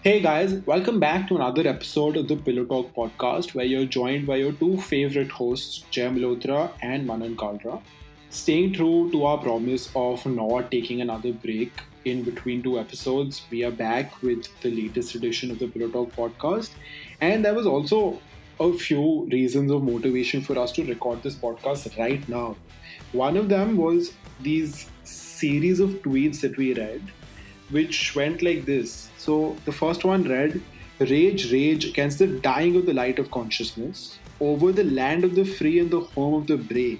Hey guys, welcome back to another episode of the PillowTalk Podcast, where you're joined by your two favorite hosts, Jay Malhotra and Manan Kalra. Staying true to our promise of not taking another break in between two episodes, we are back with the latest edition of the PillowTalk Podcast. And there was also a few reasons of motivation for us to record this podcast right now. One of them was these series of tweets that we read which went like this. So the first one read, Rage, rage against the dying of the light of consciousness, over the land of the free and the home of the brave.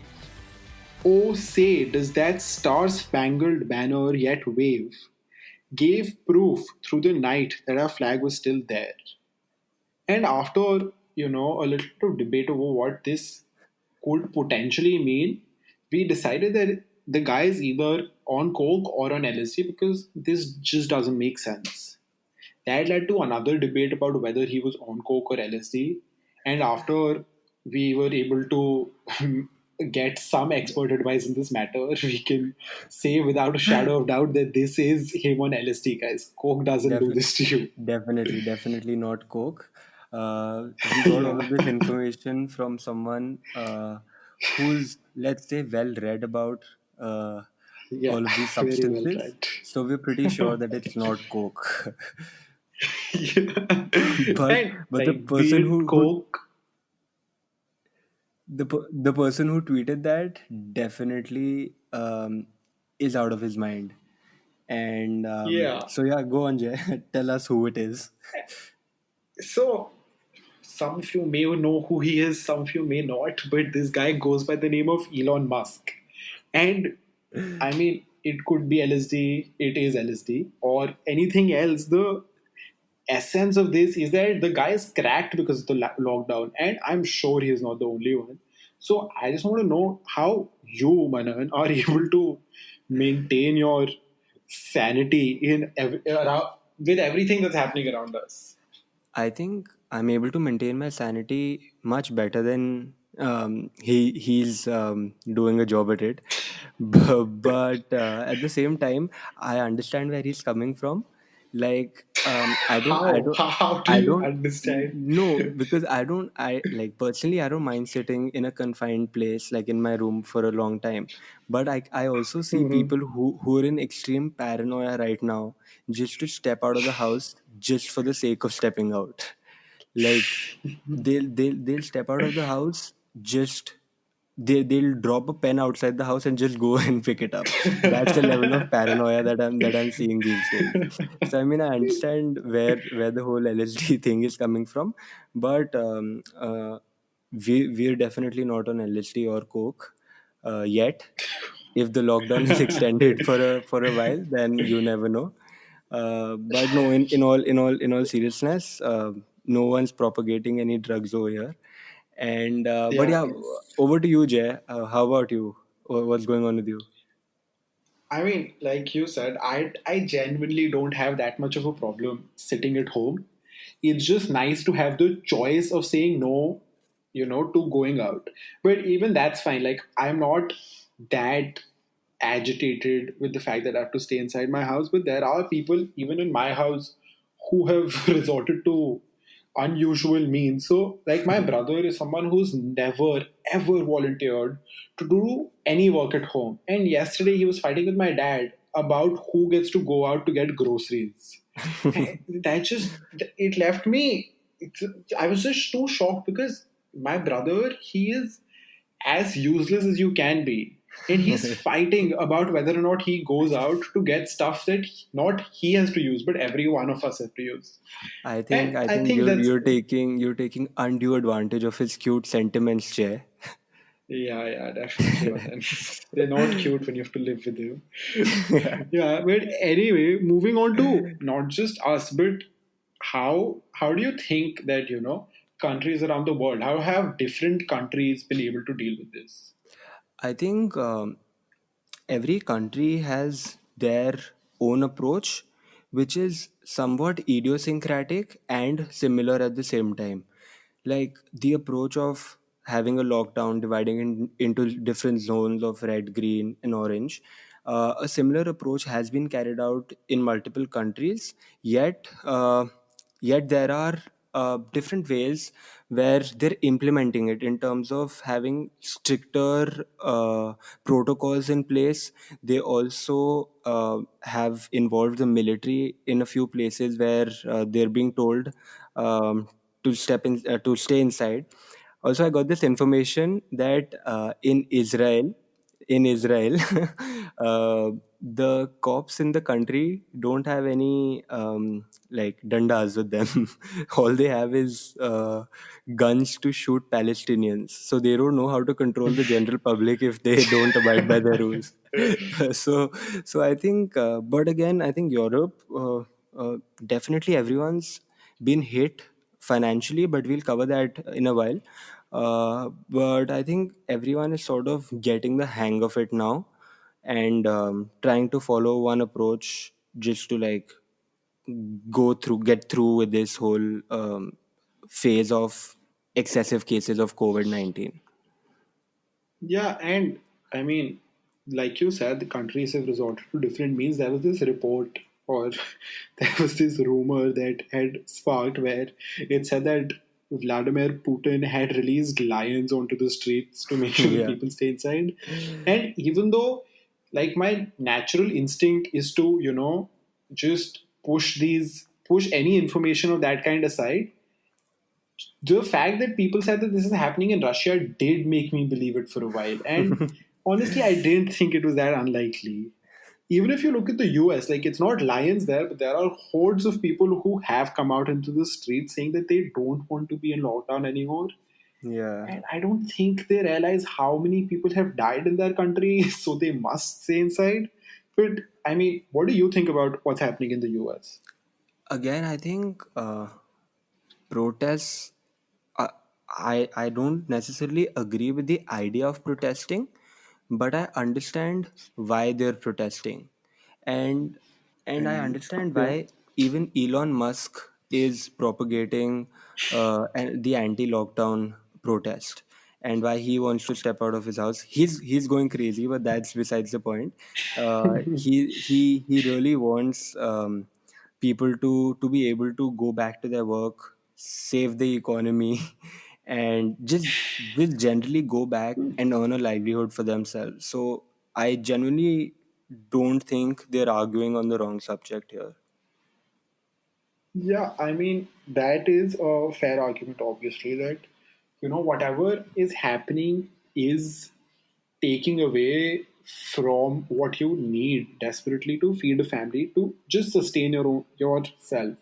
Oh, say, does that star spangled banner yet wave? Gave proof through the night that our flag was still there. And after, a little bit of debate over what this could potentially mean, we decided that the guy is either on coke or on LSD because this just doesn't make sense. That led to another debate about whether he was on coke or LSD. And after we were able to get some expert advice in this matter, we can say without a shadow of doubt that this is him on LSD, guys. Coke doesn't do Defi- this to you. definitely not Coke. We got all Yeah. of this information from someone who's, let's say, well read about Yeah, all of these very well substances. read. So we're pretty sure that it's not Coke. Yeah. but And but the like, be person it who coke. the person who tweeted that definitely is out of his mind. And Yeah. so yeah, go on, Jay. Tell us who it is. So some of you may know who he is, some of you may not, but this guy goes by the name of Elon Musk. And I mean, it could be LSD, it is LSD, or anything else. The essence of this is that the guy is cracked because of the lockdown, and I'm sure he is not the only one. So I just want to know how you, Manan, are able to maintain your sanity with everything that's happening around us. I think I'm able to maintain my sanity much better than he's doing a job at it. But at the same time, I understand where he's coming from. Like I don't I How? don't How do I you don't understand? no, because I like personally I don't mind sitting in a confined place like in my room for a long time. But I also see Mhm. people who are in extreme paranoia right now just to step out of the house just for the sake of stepping out. Like they'll step out of the house, just they'll drop a pen outside the house and just go and pick it up. That's the level of paranoia that I'm seeing these days. So I mean, I understand where the whole LSD thing is coming from, but we're definitely not on LSD or coke yet. If the lockdown is extended for a while, then you never know. But no, in all seriousness, no one's propagating any drugs over here. And but Yeah. yeah, over to you, Jay. How about you? What's going on with you? I mean, like you said, I genuinely don't have that much of a problem sitting at home. It's just nice to have the choice of saying no, to going out. But even that's fine. Like, I'm not that agitated with the fact that I have to stay inside my house. But there are people, even in my house, who have resorted to unusual means. So, like, my brother is someone who's never, ever volunteered to do any work at home. And yesterday he was fighting with my dad about who gets to go out to get groceries. And that just, it left me, I was just too shocked because my brother, he is as useless as you can be. And he's fighting about whether or not he goes out to get stuff that not he has to use, but every one of us have to use. I think And I I think think you're that's, you're taking you're taking undue advantage of his cute sentiments, Jay. yeah, yeah, definitely. But then they're not cute when you have to live with them. Yeah, but anyway, moving on to not just us, but how do you think that countries around the world, how have different countries been able to deal with this? I think every country has their own approach, which is somewhat idiosyncratic and similar at the same time. Like the approach of having a lockdown, dividing into different zones of red, green, and orange. A similar approach has been carried out in multiple countries, yet Yet there are different ways where they're implementing it in terms of having stricter protocols in place. They also have involved the military in a few places where they're being told to to stay inside. Also, I got this information that in Israel, the cops in the country don't have any like dandas with them. All they have is guns to shoot Palestinians. So they don't know how to control the general public if they don't abide by the rules. so, so I think, but again, I think Europe, definitely everyone's been hit financially, but we'll cover that in a while. But I think everyone is sort of getting the hang of it now, and trying to follow one approach just to like get through with this whole phase of excessive cases of COVID-19. Yeah, and I mean, like you said, the countries have resorted to different means. There was this report, or there was this rumor that had sparked where it said that Vladimir Putin had released lions onto the streets to make sure that Yeah. people stay inside. And even though, like, my natural instinct is to, just push any information of that kind aside, the fact that people said that this is happening in Russia did make me believe it for a while. And honestly, I didn't think it was that unlikely. Even if you look at the US, like it's not lions there, but there are hordes of people who have come out into the streets saying that they don't want to be in lockdown anymore. Yeah. And I don't think they realize how many people have died in their country, so they must stay inside. But I mean, what do you think about what's happening in the US? Again, I think protests, uh, I don't necessarily agree with the idea of protesting, but I understand why they're protesting, and I And understand yeah. why even Elon Musk is propagating the anti-lockdown protest, and why he wants to step out of his house. He's going crazy, but that's besides the point. He really wants people to be able to go back to their work, save the economy, and just generally go back and earn a livelihood for themselves. So I genuinely don't think they're arguing on the wrong subject here. Yeah, I mean, that is a fair argument, obviously, that, whatever is happening is taking away from what you need desperately to feed a family to just sustain yourself.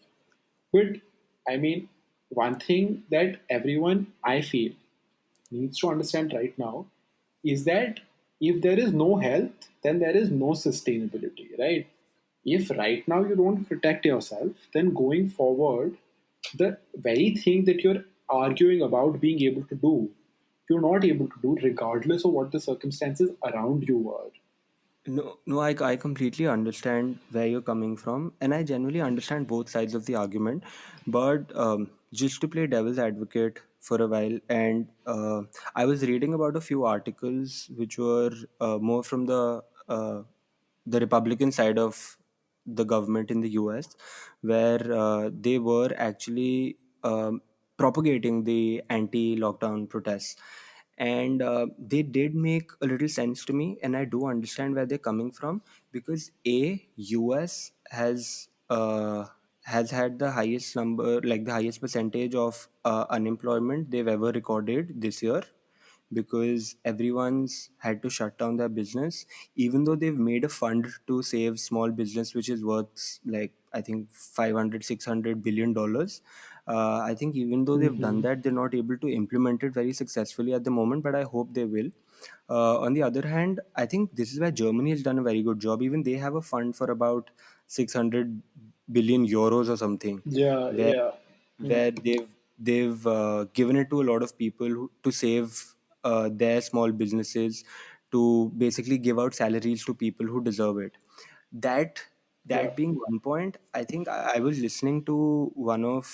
But I mean, one thing that everyone I feel needs to understand right now is that if there is no health, then there is no sustainability, right? If right now you don't protect yourself, then going forward, the very thing that you're arguing about being able to do, you're not able to do regardless of what the circumstances around you are. No, I completely understand where you're coming from, and I genuinely understand both sides of the argument. But just to play devil's advocate for a while, and I was reading about a few articles which were more from the Republican side of the government in the US, where they were actually propagating the anti-lockdown protests, and they did make a little sense to me, and I do understand where they're coming from, because US has had the highest number, like the highest percentage of unemployment they've ever recorded this year, because everyone's had to shut down their business, even though they've made a fund to save small business which is worth, like, I think 500, 600 billion dollars. I think even though they've done Hmm. that, they're not able to implement it very successfully at the moment, but I hope they will. On the other hand, I think this is where Germany has done a very good job. Even they have a fund for about 600 billion euros or something, Yeah, where yeah. Hmm. they've given it to a lot of people to save their small businesses, to basically give out salaries to people who deserve it. That Yeah. that being one point, I think I was listening to one of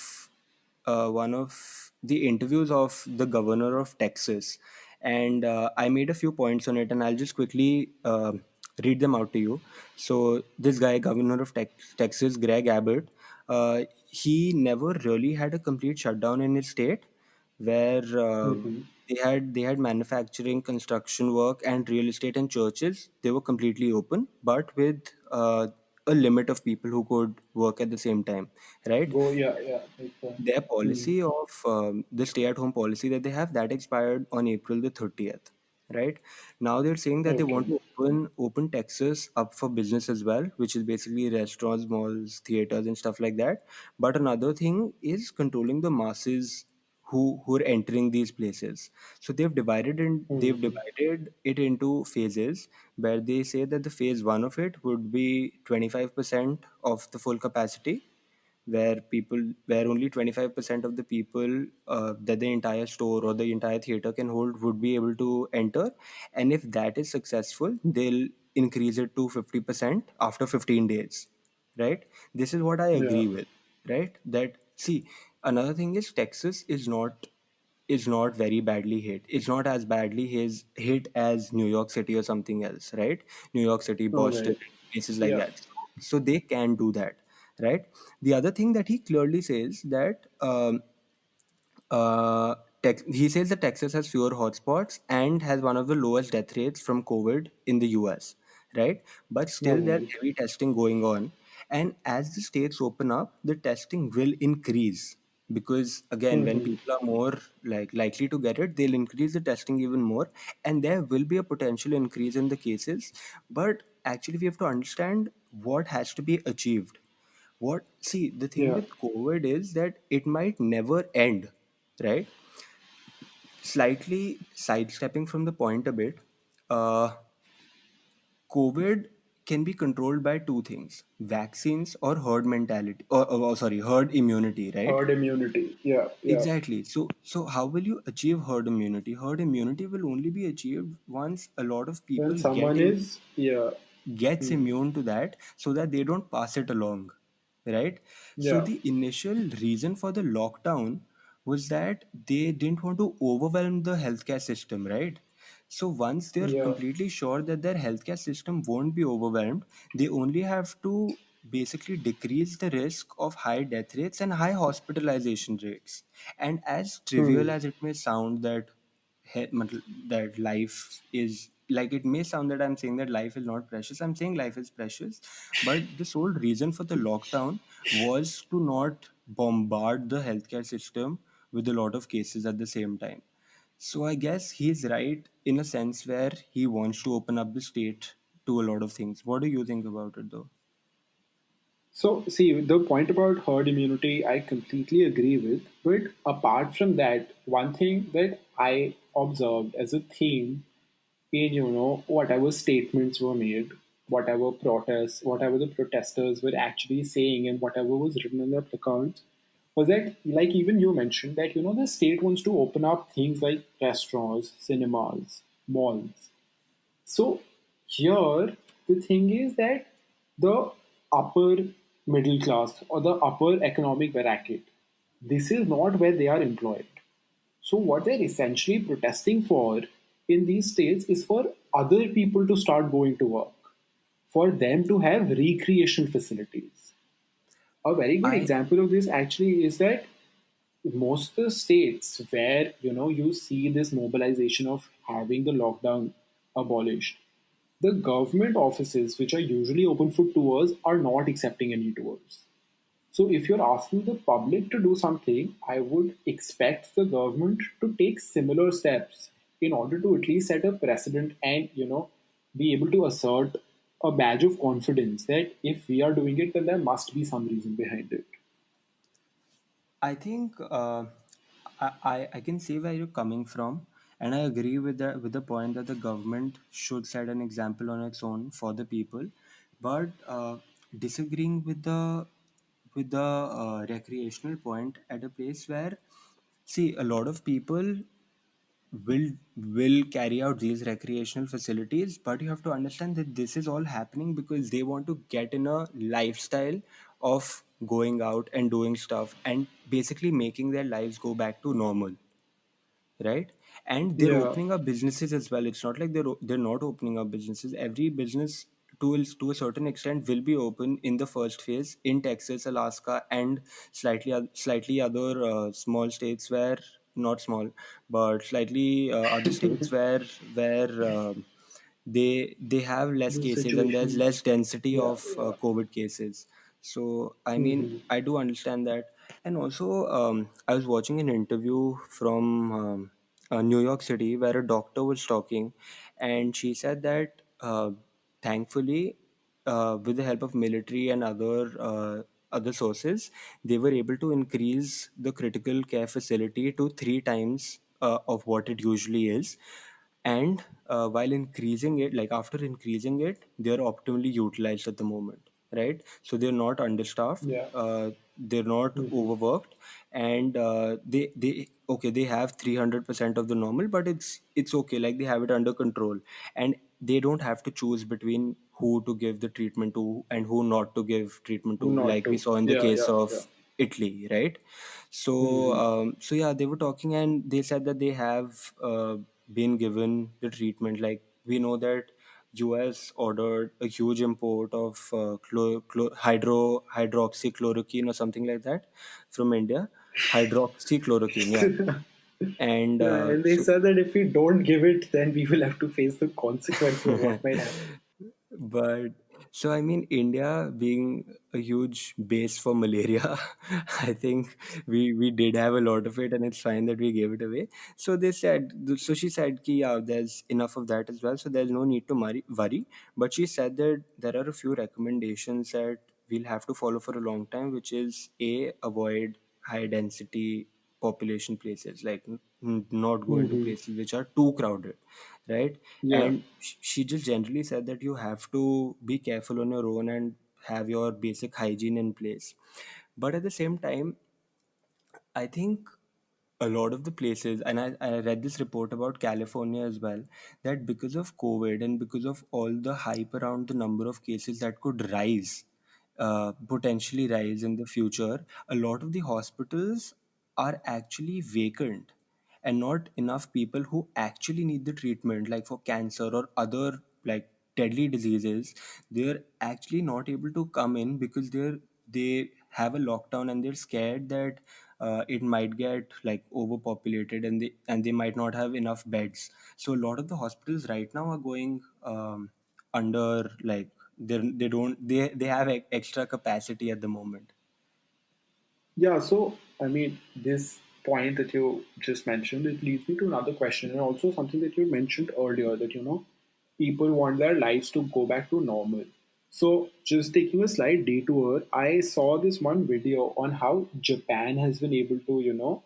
the interviews of the governor of Texas, and I made a few points on it, and I'll just quickly read them out to you. So this guy, governor of Texas, Greg Abbott, he never really had a complete shutdown in his state, where Mm-hmm. they had manufacturing, construction work, and real estate and churches. They were completely open, but with a limit of people who could work at the same time, right? Go, yeah, yeah. Like, Their mm, policy of the stay-at-home policy that they have, that expired on April the 30th, right? Now they're saying that they want okay. to open Texas up for business as well, which is basically restaurants, malls, theaters, and stuff like that. But another thing is controlling the masses who are entering these places. So they've Mm-hmm. divided it into phases, where they say that the phase one of it would be 25% of the full capacity, where only 25% of the people that the entire store or the entire theater can hold would be able to enter. And if that is successful, they'll increase it to 50% after 15 days, right? This is what I Yeah. agree with, right? That, see, another thing is Texas is not very badly hit. It's not as badly hit as New York City or something else, right? New York City, All Boston, right. places like Yeah. that. So they can do that, right? The other thing that he clearly says that he says that Texas has fewer hotspots and has one of the lowest death rates from COVID in the US, right? But All still, there's right. heavy testing going on. And as the states open up, the testing will increase, because again, when Mm-hmm. people are more likely to get it, they'll increase the testing even more, and there will be a potential increase in the cases. But actually, we have to understand what has to be achieved. What See, the thing Yeah. with COVID is that it might never end, right? Slightly sidestepping from the point a bit, uh, COVID can be controlled by two things: vaccines or herd mentality, or sorry, herd immunity, right? Herd immunity. Yeah. Yeah. Exactly. So how will you achieve herd immunity? Herd immunity will only be achieved once a lot of When people someone is, yeah. gets Mm. immune to that, so that they don't pass it along, right? So Yeah. the initial reason for the lockdown was that they didn't want to overwhelm the healthcare system, right? So once they're Yeah. completely sure that their healthcare system won't be overwhelmed, they only have to basically decrease the risk of high death rates and high hospitalization rates. And as trivial Hmm. as it may sound, that life is, like, it may sound that I'm saying that life is not precious. I'm saying life is precious, but the sole reason for the lockdown was to not bombard the healthcare system with a lot of cases at the same time. So I guess he's right in a sense where he wants to open up the state to a lot of things. What do you think about it, though? So, see, the point about herd immunity, I completely agree with. But apart from that, one thing that I observed as a theme in, whatever statements were made, whatever protests, whatever the protesters were actually saying, and whatever was written in their placards, was that, like even you mentioned, that, the state wants to open up things like restaurants, cinemas, malls. So here the thing is that the upper middle class or the upper economic bracket, this is not where they are employed. So what they're essentially protesting for in these states is for other people to start going to work, for them to have recreation facilities. A very good I example of this actually is that most of the states where you see this mobilization of having the lockdown abolished, the government offices, which are usually open for tours, are not accepting any tours. So, if you're asking the public to do something, I would expect the government to take similar steps in order to at least set a precedent and, be able to assert a badge of confidence that if we are doing it, then there must be some reason behind it. I think I can see where you're coming from, and I agree with the point that the government should set an example on its own for the people, but disagreeing with the recreational point at a place where, see, a lot of people will carry out these recreational facilities, but you have to understand that this is all happening because they want to get in a lifestyle of going out and doing stuff and basically making their lives go back to normal, right? And they're Yeah. opening up businesses as well. It's not like they're not opening up businesses. Every business to a certain extent will be open in the first phase in Texas, Alaska, and slightly other small states where, not small, but slightly other states where they have less The cases and there's situation. less density Yeah, of yeah. COVID cases. So I mean, Hmm. I do understand that. And also, I was watching an interview from New York City where a doctor was talking, and she said that thankfully, with the help of military and other sources, they were able to increase the critical care facility to three times of what it usually is. And while increasing it, like after increasing it, they are optimally utilized at the moment, right? So they're not understaffed, Yeah. they're not Hmm. overworked, and they okay, they have 300% of the normal, but it's okay, like they have it under control. And they don't have to choose between who to give the treatment to and who not to give treatment to, Not like we to. saw in the Yeah, case yeah, yeah. of Italy, right? So, Hmm. so yeah, they were talking and they said that they have been given the treatment. Like we know that US ordered a huge import of hydroxychloroquine or something like that from India. Hydroxychloroquine, yeah. And Yeah, and they said that if we don't give it, then we will have to face the consequences of what might happen. but so I mean, India being a huge base for malaria, I think we did have a lot of it, and it's fine that we gave it away. So they said, so she said, ki, yeah, there's enough of that as well, so there's no need to worry. But she said that there are a few recommendations that we'll have to follow for a long time, which is a, avoid high density population places, like not go into Hmm. places which are too crowded, right? Yeah. And she just generally said that you have to be careful on your own and have your basic hygiene in place. But at the same time, I think a lot of the places, and I read this report about California as well, that because of COVID and because of all the hype around the number of cases that could rise, potentially rise in the future, a lot of the hospitals are actually vacant, and not enough people who actually need the treatment, like for cancer or other like deadly diseases, they're actually not able to come in because they have a lockdown and they're scared that it might get like overpopulated, and they might not have enough beds. So a lot of the hospitals right now are going under, like they have extra capacity at the moment. Yeah, so I mean, this point that you just mentioned, it leads me to another question, and also something that you mentioned earlier that people want their lives to go back to normal. So, just taking a slight detour, I saw this one video on how Japan has been able to,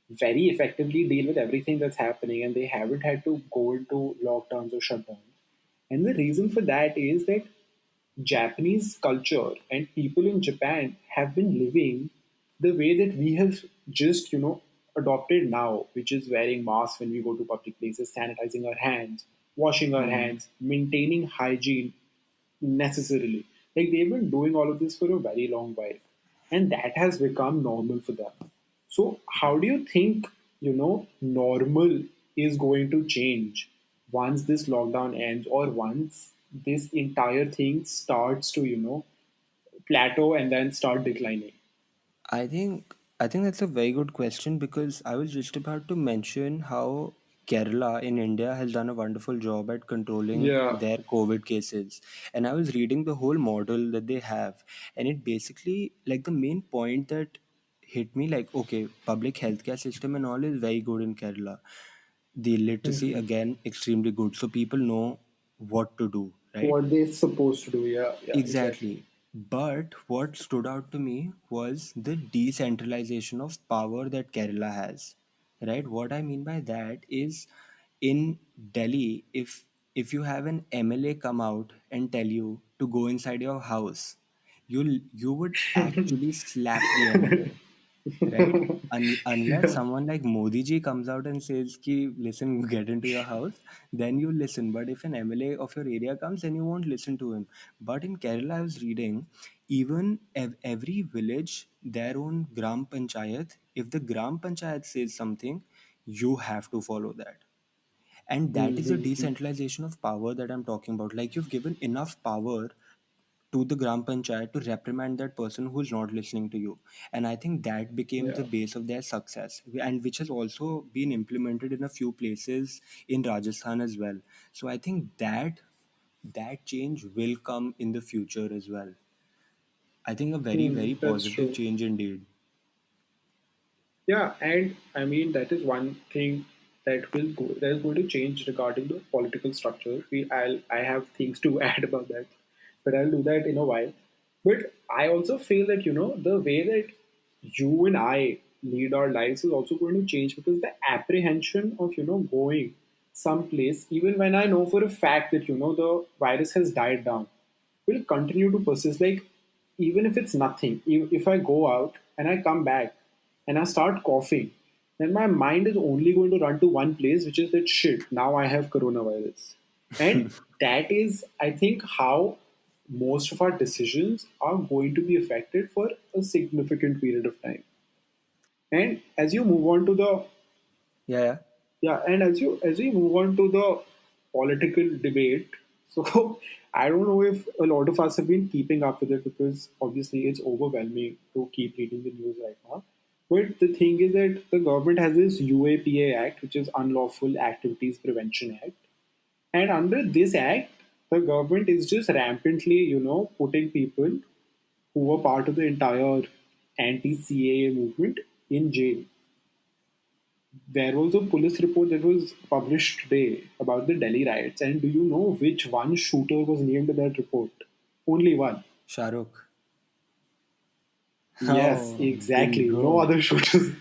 very effectively deal with everything that's happening, and they haven't had to go into lockdowns or shutdowns. And the reason for that is that Japanese culture and people in Japan have been living the way that we have just, adopted now, which is wearing masks when we go to public places, sanitizing our hands, washing our Hmm. hands, maintaining hygiene necessarily. Like they've been doing all of this for a very long while. And that has become normal for them. So, how do you think, normal is going to change once this lockdown ends or once this entire thing starts to, plateau and then start declining? I think that's a very good question, because I was just about to mention how Kerala in India has done a wonderful job at controlling Yeah. their COVID cases. And I was reading the whole model that they have, and it basically, like, the main point that hit me, like, okay, public healthcare system and all is very good in Kerala. The literacy, Mhm. again, extremely good. So people know what to do, right? What they're supposed to do. Yeah, yeah, exactly. Exactly. But what stood out to me was the decentralization of power that Kerala has. Right? What I mean by that is, in Delhi, if you have an MLA come out and tell you to go inside your house, you would actually slap the MLA, right? Unless Yeah. someone like Modi ji comes out and says ki, listen, get into your house, then you listen. But if an MLA of your area comes, then you won't listen to him. But in Kerala, I was reading, even every village, their own gram panchayat, if the gram panchayat says something, you have to follow that. And that is the Mm-hmm. decentralization of power that I'm talking about. Like, you've given enough power to the gram panchayat to reprimand that person who's not listening to you. And I think that became Yeah. the base of their success, and which has also been implemented in a few places in Rajasthan as well. So I think that change will come in the future as well. I think a very, very That's positive true. change indeed. Yeah, and I mean that is one thing that is going to change regarding the political structure. I have things to add about that, but I'll do that in a while. But I also feel that the way that you and I lead our lives is also going to change, because the apprehension of going someplace, even when I know for a fact that the virus has died down, will continue to persist. Like, even if it's nothing, if I go out and I come back and I start coughing, then my mind is only going to run to one place, which is that shit, now I have coronavirus. And that is, I think, how most of our decisions are going to be affected for a significant period of time. And as you move on to the Yeah, yeah. yeah, and as we move on to the political debate, so I don't know if a lot of us have been keeping up with it, because obviously it's overwhelming to keep reading the news right now. But the thing is that the government has this UAPA Act, which is Unlawful Activities Prevention Act, and under this act, the government is just rampantly, putting people who were part of the entire anti-CAA movement in jail. There was a police report that was published today about the Delhi riots, and do you know which one shooter was named in that report? Only one. Shahrukh. Yes, Oh, exactly. No bingo. other shooters,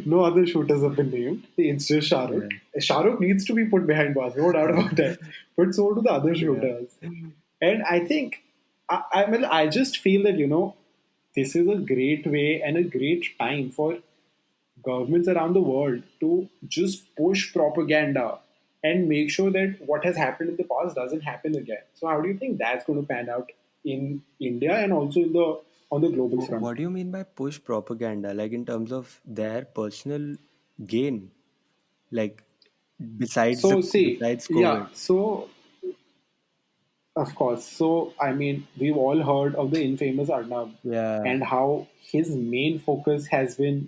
no other shooters have been named. It's just Shahrukh. Yeah. Shahrukh needs to be put behind bars, no doubt about that. But so do the other Yeah. shooters. And I think, I just feel that this is a great way and a great time for governments around the world to just push propaganda and make sure that what has happened in the past doesn't happen again. So how do you think that's going to pan out in India and also in the on the global front? What do you mean by push propaganda? Like, in terms of their personal gain, like, So see, besides yeah, COVID. so of course. So, I mean, we've all heard of the infamous Arnab Yeah, and how his main focus has been,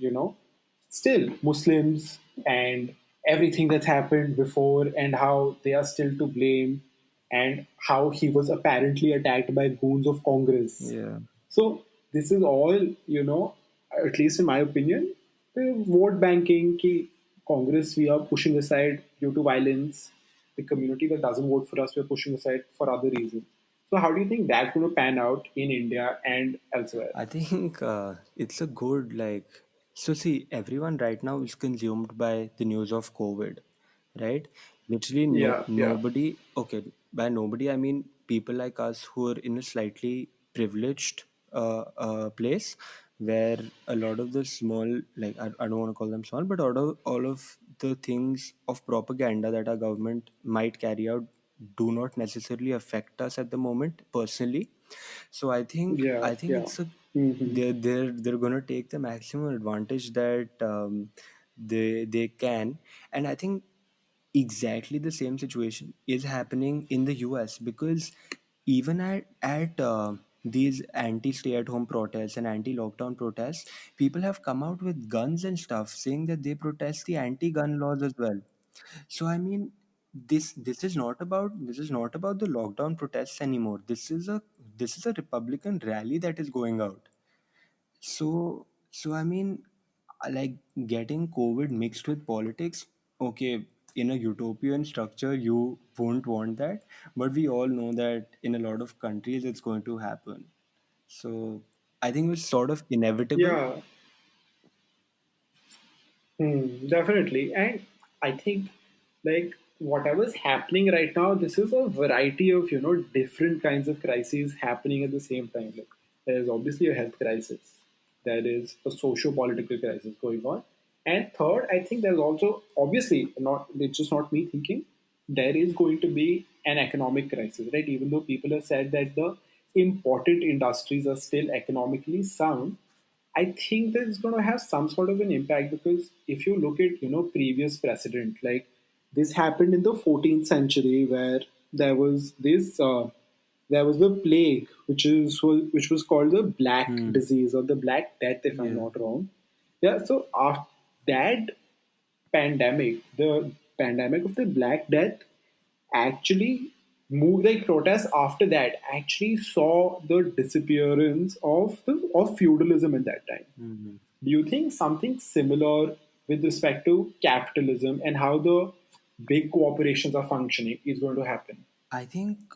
still Muslims and everything that's happened before, and how they are still to blame, and how he was apparently attacked by goons of Congress. yeah. So, this is all, at least in my opinion, the vote banking, ki Congress we are pushing aside due to violence, the community that doesn't vote for us, we're pushing aside for other reasons. So, how do you think that's going to pan out in India and elsewhere? I think it's a good, like, so see, everyone right now is consumed by the news of COVID, right? Literally, Yeah, yeah, nobody. Okay, by nobody I mean people like us who are in a slightly privileged place, where a lot of the small, like, I don't want to call them small, but all of the things of propaganda that our government might carry out do not necessarily affect us at the moment personally. So I think yeah, I think yeah. it's a Hmm. they're gonna take the maximum advantage that they can. And I think exactly the same situation is happening in the US, because even at these anti-stay-at-home protests and anti-lockdown protests, people have come out with guns and stuff saying that they protest the anti-gun laws as well. So I mean, this is not about the lockdown protests anymore. This is a Republican rally that is going out. So I mean, like, getting COVID mixed with politics. Okay, in a utopian structure, you won't want that, but we all know that in a lot of countries it's going to happen. So I think it's sort of inevitable. Yeah, definitely. And I think, like, whatever's happening right now, this is a variety of, different kinds of crises happening at the same time. Like, there is obviously a health crisis, there is a socio-political crisis going on. And third, I think there's also, obviously, not it's just not me thinking, there is going to be an economic crisis, right? Even though people have said that the important industries are still economically sound, I think that it's going to have some sort of an impact, because if you look at previous precedent, like This happened in the 14th century, where there was this there was the plague, which was called the Black Hmm. Disease or the Black Death, if I'm Yeah. not wrong. Yeah. So after that pandemic, the pandemic of the Black Death actually moved, like protests after that actually saw the disappearance of feudalism at that time. Hmm. Do you think something similar with respect to capitalism and how the big corporations are functioning is going to happen? I think,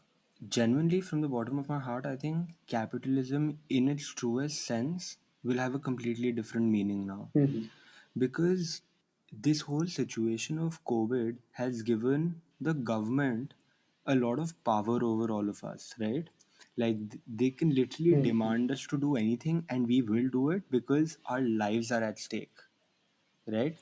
genuinely from the bottom of my heart, I think capitalism in its truest sense will have a completely different meaning now. Mhm. Because this whole situation of COVID has given the government a lot of power over all of us, right? Like they can literally Mhm. demand us to do anything and we will do it because our lives are at stake, right?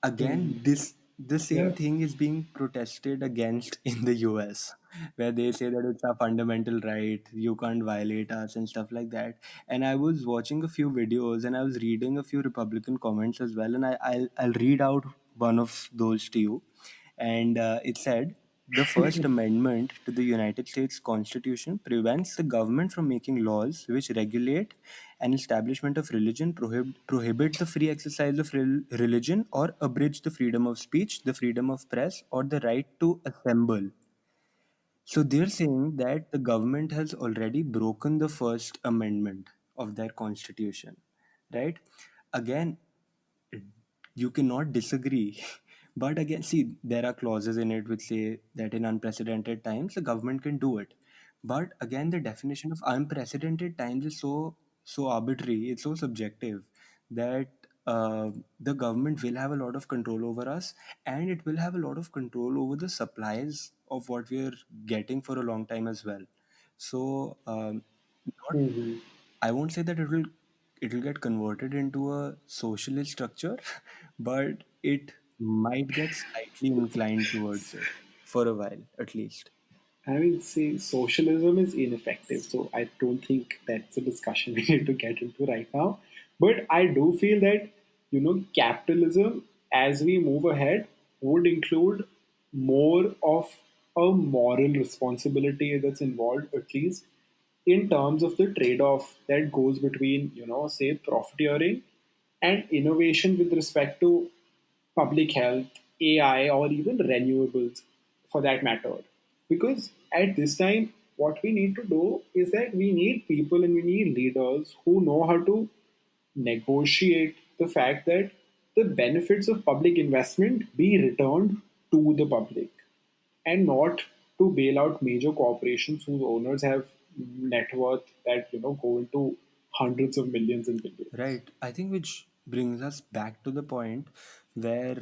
Again, Mhm. this the Yeah. same thing is being protested against in the US, where they say that it's a fundamental right, you can't violate us and stuff like that. And I was watching a few videos and I was reading a few Republican comments as well, and I'll read out one of those to you. And it said, the First Amendment to the United States Constitution prevents the government from making laws which regulate an establishment of religion, prohibit the free exercise of religion, or abridge the freedom of speech, the freedom of press, or the right to assemble. So they're saying that the government has already broken the First Amendment of their constitution, right? Again, you cannot disagree. But again, see, there are clauses in it which say that in unprecedented times the government can do it. But again, the definition of unprecedented times is so arbitrary. It's so subjective that the government will have a lot of control over us, and it will have a lot of control over the supplies of what we're getting for a long time as well. So, not Mhm. I won't say that it'll get converted into a socialist structure, but it might get slightly inclined towards it for a while, at least. I mean, see, socialism is ineffective, so I don't think that's a discussion we need to get into right now. But I do feel that, capitalism, as we move ahead, would include more of a moral responsibility that's involved, at least in terms of the trade off that goes between, say, profiteering and innovation with respect to public health, AI, or even renewables for that matter. Because at this time, what we need to do is that we need people and we need leaders who know how to negotiate the fact that the benefits of public investment be returned to the public and not to bail out major corporations whose owners have net worth that go into hundreds of millions and billions. Right. I think which brings us back to the point where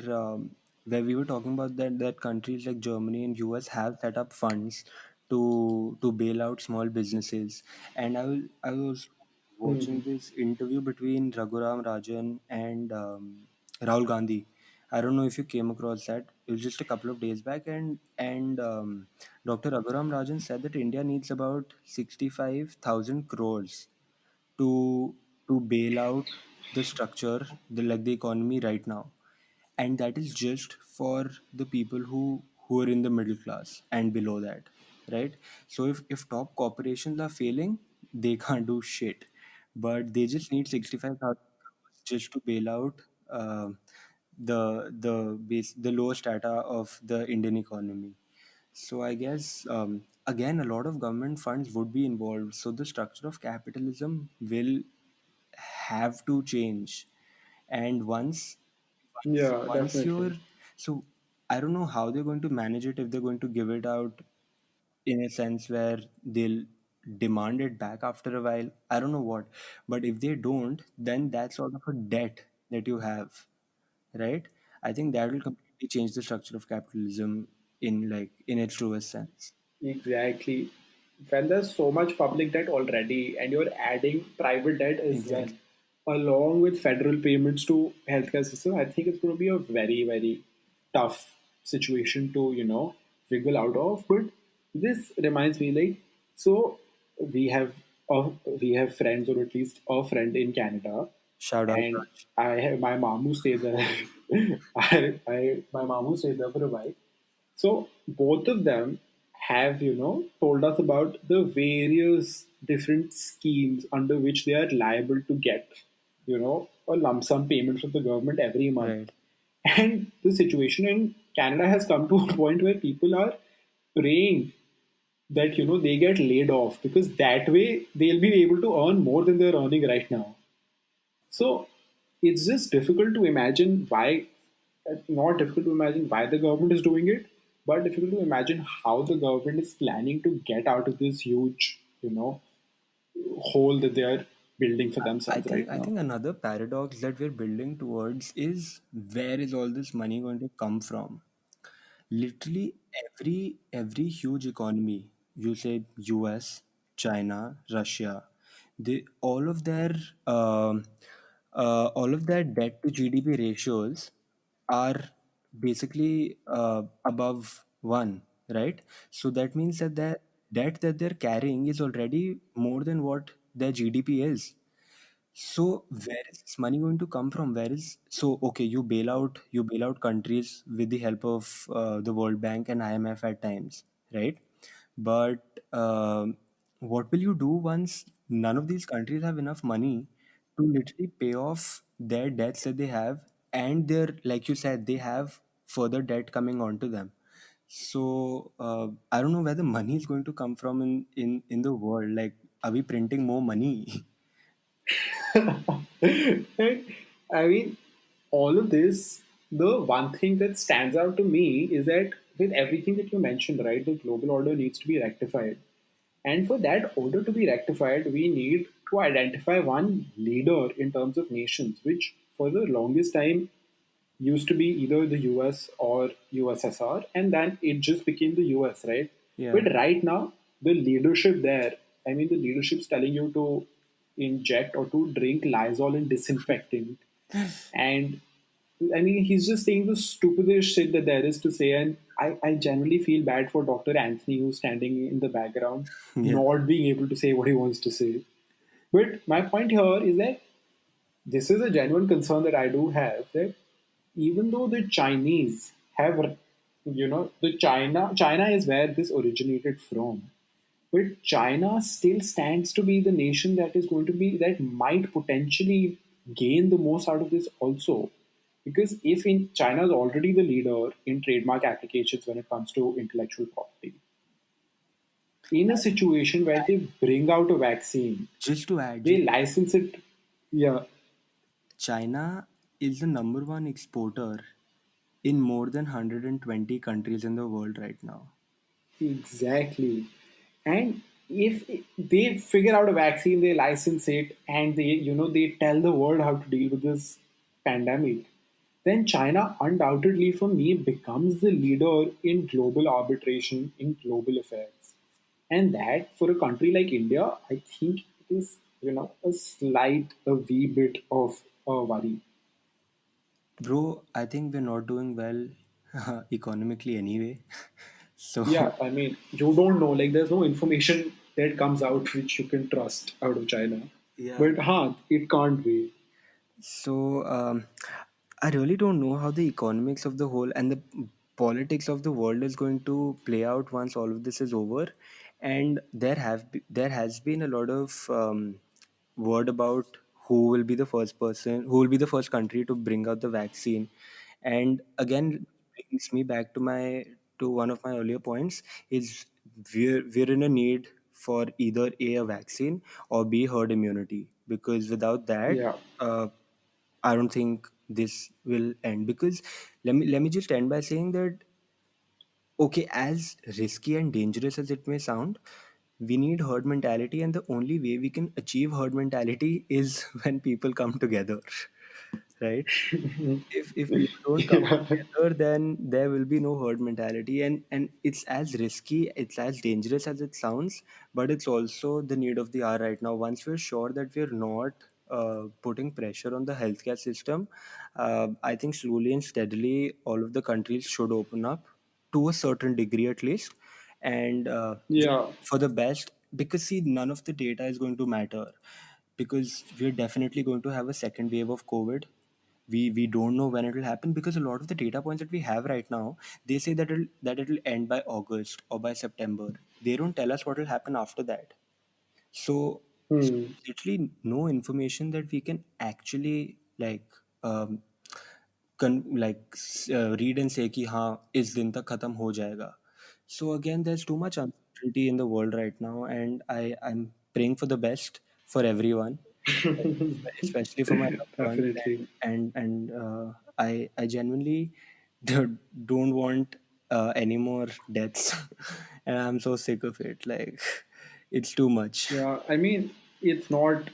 where we were talking about that countries like Germany and US have set up funds to bail out small businesses. And I was watching Mhm. this interview between Raghuram Rajan and Rahul Gandhi. I don't know if you came across that. It was just a couple of days back, and Dr. Raghuram Rajan said that India needs about 65,000 crores to bail out the structure, the economy right now, and that is just for the people who are in the middle class and below that, right? So if top corporations are failing, they can't do shit, but they just need 65,000 crores just to bail out the lower strata of the Indian economy. So I guess again a lot of government funds would be involved. So the structure of capitalism will have to change. And Yeah, once definitely. you're so I don't know how they're going to manage it, if they're going to give it out in a sense where they'll demand it back after a while. I don't know what. But if they don't, then that's sort of a debt that you have, right? I think that will completely change the structure of capitalism in its truest sense. Exactly. When there's so much public debt already and you're adding private debt as well, Exactly. along with federal payments to healthcare system, I think it's going to be a very, very tough situation to, wiggle out of. But this reminds me, like, so we have we have friends, or at least a friend in Canada. Shout out, and Raj. I have my mom who stayed there. My mom who stayed there for a while. So both of them have, told us about the various different schemes under which they are liable to get, a lump sum payment from the government every month. Right. And the situation in Canada has come to a point where people are praying that, they get laid off, because that way they'll be able to earn more than they're earning right now. So it's just difficult to imagine why, not difficult to imagine why the government is doing it, but difficult to imagine how the government is planning to get out of this huge, hole that they are building for I themselves think right I now. think another paradox that we're building towards is where is all this money going to come from? Literally every huge economy, you say US, China, Russia, they um, all of their debt to GDP ratios are basically above one, right? So that means that the debt that they're carrying is already more than what their GDP is. So where is this money going to come from? Where is so okay? You bail out countries with the help of the World Bank and IMF at times, right? But what will you do once none of these countries have enough money to literally pay off their debts that they have, and their, like you said, they have further debt coming onto them. So I don't know where the money is going to come from in the world. Like, are we printing more money? And I mean, all of this, the one thing that stands out to me is that with everything that you mentioned, right, the global order needs to be rectified. And for that order to be rectified, we need to identify one leader in terms of nations, which for the longest time used to be either the US or USSR, and then it just became the US, right? Yeah. But right now, the leadership there, I mean, the leadership's telling you to inject or to drink Lysol and disinfectant. And I mean, he's just saying the stupidest shit that there is to say. And I generally feel bad for Dr. Anthony, who's standing in the background, Yeah. not being able to say what he wants to say. But my point here is that this is a genuine concern that I do have, that even though the Chinese have, the China is where this originated from. But China still stands to be the nation that is going to be, that might potentially gain the most out of this also. Because if in China is already the leader in trademark applications when it comes to intellectual property, in a situation where they bring out a vaccine, Just to add, they license it. Yeah, China is the number one exporter in more than 120 countries in the world right now. exactly. And if they figure out a vaccine, they license it, and they tell the world how to deal with this pandemic, then China undoubtedly, for me, becomes the leader in global arbitration in global affairs. And that, for a country like India, I think it is, a wee bit of a worry. Bro, I think we're not doing well economically anyway. So, Yeah, I mean, you don't know, like, there's no information that comes out which you can trust out of China. yeah. But, it can't be. So, I really don't know how the economics of the whole and the politics of the world is going to play out once all of this is over. And there has been a lot of word about who will be the first person, who will be the first country to bring out the vaccine. And again, brings me back to one of my earlier points is we're in a need for either a vaccine or b herd immunity, because without that Yeah. I don't think this will end. Because let me just end by saying that okay, as risky and dangerous as it may sound, we need herd mentality, and the only way we can achieve herd mentality is when people come together, right? If people don't come Yeah. together, then there will be no herd mentality, and it's as risky, it's as dangerous as it sounds, but it's also the need of the hour right now. Once we're sure that we're not putting pressure on the healthcare system, I think slowly and steadily all of the countries should open up to a certain degree at least, and Yeah. for the best, because see, none of the data is going to matter. because we're definitely going to have a second wave of COVID. We don't know when it will happen, because a lot of the data points that we have right now, they say that it'll end by August or by September. They don't tell us what will happen after that. So Hmm. literally no information that we can actually um, read and say कि हाँ इस दिन तक खत्म हो जाएगा. So again, there's too much uncertainty in the world right now, and I'm praying for the best for everyone, especially for my loved ones. Definitely. And I genuinely don't want any more deaths, and I'm so sick of it. Like, it's too much. Yeah, I mean, it's not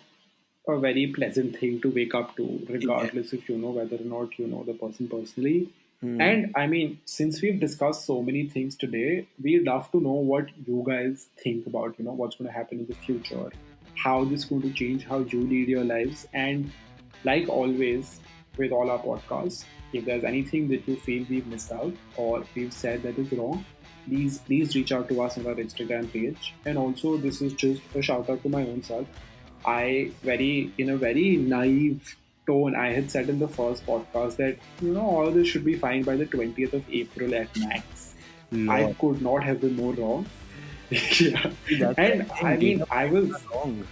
a very pleasant thing to wake up to, Exactly. regardless if you know whether or not you know the person personally. Hmm. And I mean, since we've discussed so many things today, we'd love to know what you guys think about, what's going to happen in the future, how this is going to change how you lead your lives. And like always, with all our podcasts, if there's anything that you feel we've missed out or we've said that is wrong, please reach out to us on our Instagram page. And also, this is just a shout out to my own self. I very in a very naive tone, I had said in the first podcast that all of this should be fine by the 20th of April at max. I Lord. could not have been more wrong. Yeah, See, that's why and I'm I saying mean, data I points was are wrong.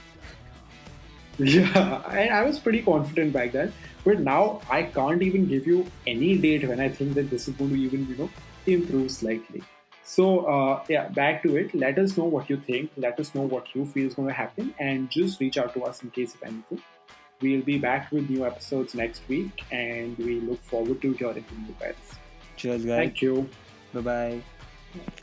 yeah, and I was pretty confident back then. But now I can't even give you any date when I think that this is going to even improve slightly. So yeah, back to it. Let us know what you think. Let us know what you feel is going to happen, and just reach out to us in case of anything. We'll be back with new episodes next week, and we look forward to hearing from you guys. Cheers, guys. Thank you. Bye bye.